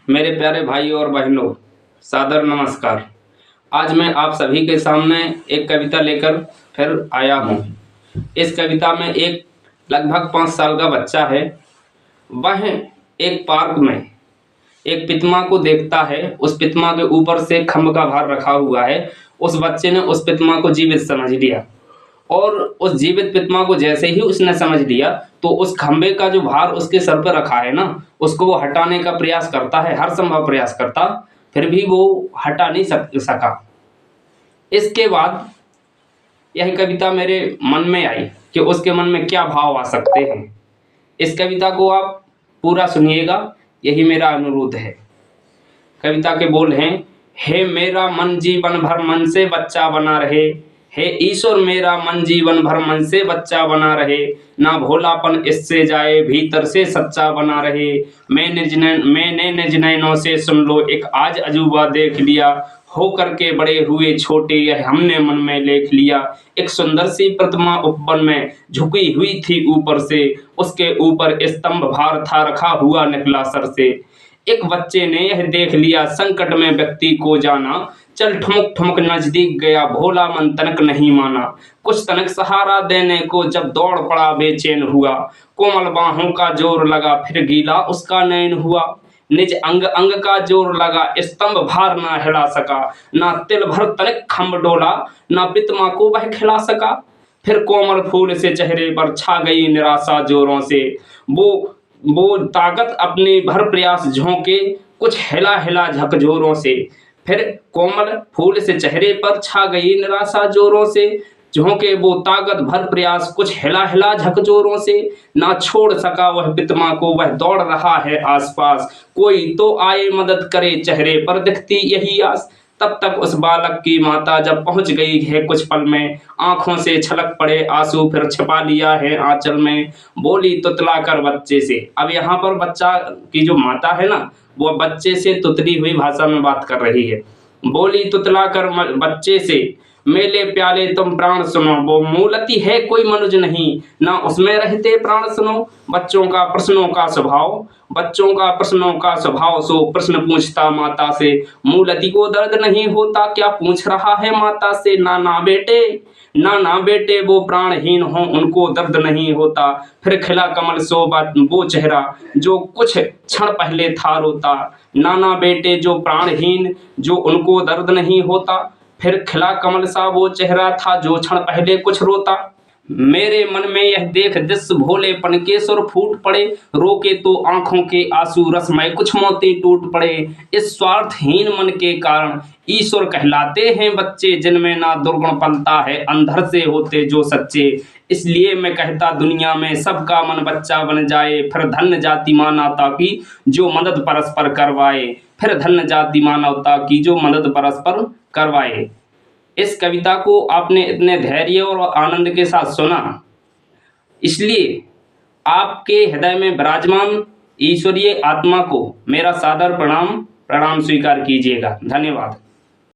मेरे प्यारे भाई और बहनों, सादर नमस्कार। आज मैं आप सभी के सामने एक कविता लेकर फिर आया हूँ। इस कविता में एक लगभग 5 साल का बच्चा है। वह एक पार्क में एक प्रतिमा को देखता है। उस प्रतिमा के ऊपर से खम्भ का भार रखा हुआ है। उस बच्चे ने उस प्रतिमा को जीवित समझ लिया और उस जीवित प्रतिमा को जैसे ही उसने समझ लिया तो उस खंबे का जो भार उसके सर पर रखा है ना, उसको वो हटाने का प्रयास करता है, हर संभव प्रयास करता, फिर भी वो हटा नहीं सका। इसके बाद यह कविता मेरे मन में आई कि उसके मन में क्या भाव आ सकते हैं। इस कविता को आप पूरा सुनिएगा, यही मेरा अनुरोध है। कविता के बोल हैं, हे मेरा मन जीवन भर मन से बच्चा बना रहे, हे ईश्वर मेरा मन जीवन भर मन से बच्चा बना रहे, ना भोलापन इससे जाए भीतर से सच्चा बना रहे। मैंने निज नैनों से सुन लो एक आज अजूबा देख लिया, हो करके बड़े हुए छोटे यह हमने मन में लेख लिया। एक सुंदर सी प्रतिमा उपवन में झुकी हुई थी ऊपर से, उसके ऊपर स्तंभ भार था रखा हुआ निकला सर से। एक बच्चे ने यह देख लिया संकट में व्यक्ति को जाना, चल ठुमक ठुमक नजदीक गया भोला मन तनक नहीं माना। कुछ तनक सहारा देने को जब दौड़ पड़ा बेचैन हुआ, कोमल बाहों का जोर लगा फिर गीला उसका नैन हुआ। निज अंग अंग का जोर लगा स्तंभ भार ना हिला सका, ना तिल भर तनक खम्भ डोला, ना प्रतिमा को वह खिला सका। फिर कोमल फूल से चेहरे पर छा गई निराशा जोरों से, वो ताकत अपने भर प्रयास झोंके कुछ हिला हिला झकझोरों से। फिर कोमल फूल से चेहरे पर छा गई निराशा जोरों से, झोंके वो ताकत भर प्रयास कुछ हिला हिला झकझोरों से। ना छोड़ सका वह प्रतिमा को, वह दौड़ रहा है आसपास, कोई तो आए मदद करे चेहरे पर दिखती यही आस। तब तक उस बालक की माता जब पहुंच गई है कुछ पल में, आंखों से छलक पड़े आंसू फिर छिपा लिया है आंचल में, बोली तुतला कर बच्चे से। अब यहाँ पर बच्चा की जो माता है ना, वो बच्चे से तुतली हुई भाषा में बात कर रही है। बोली तुतला कर बच्चे से, मेले प्याले तुम प्राण सुनो, वो मूलति है कोई मनुज नहीं, ना उसमें रहते प्राण सुनो। बच्चों का प्रश्नों का स्वभाव, सो प्रश्न पूछता माता से, मूलति को दर्द नहीं होता क्या पूछ रहा है माता से। ना बेटे वो प्राणहीन हो उनको दर्द नहीं होता, फिर खिला कमल सो वो चेहरा जो कुछ क्षण पहले था रोता। नाना बेटे जो प्राणहीन जो उनको दर्द नहीं होता, फिर खिला कमल सा वो चेहरा था जो क्षण पहले कुछ रोता। मेरे मन में यह देख दिस भोलेपन के सुर फूट पड़े, रोके तो आंखों के आंसू रसमय कुछ मोती टूट पड़े। इस स्वार्थहीन मन के कारण ईश्वर कहलाते हैं बच्चे, जिनमें ना दुर्गुण पलता है अंधर से होते जो सच्चे। इसलिए मैं कहता दुनिया में सबका मन बच्चा बन जाए, फिर धन्य जाति मानवता की जो मदद परस्पर करवाए, फिर धन्य जाति मानवता की जो मदद परस्पर करवाए। इस कविता को आपने इतने धैर्य और आनंद के साथ सुना, इसलिए आपके हृदय में विराजमान ईश्वरीय आत्मा को मेरा सादर प्रणाम स्वीकार कीजिएगा। धन्यवाद।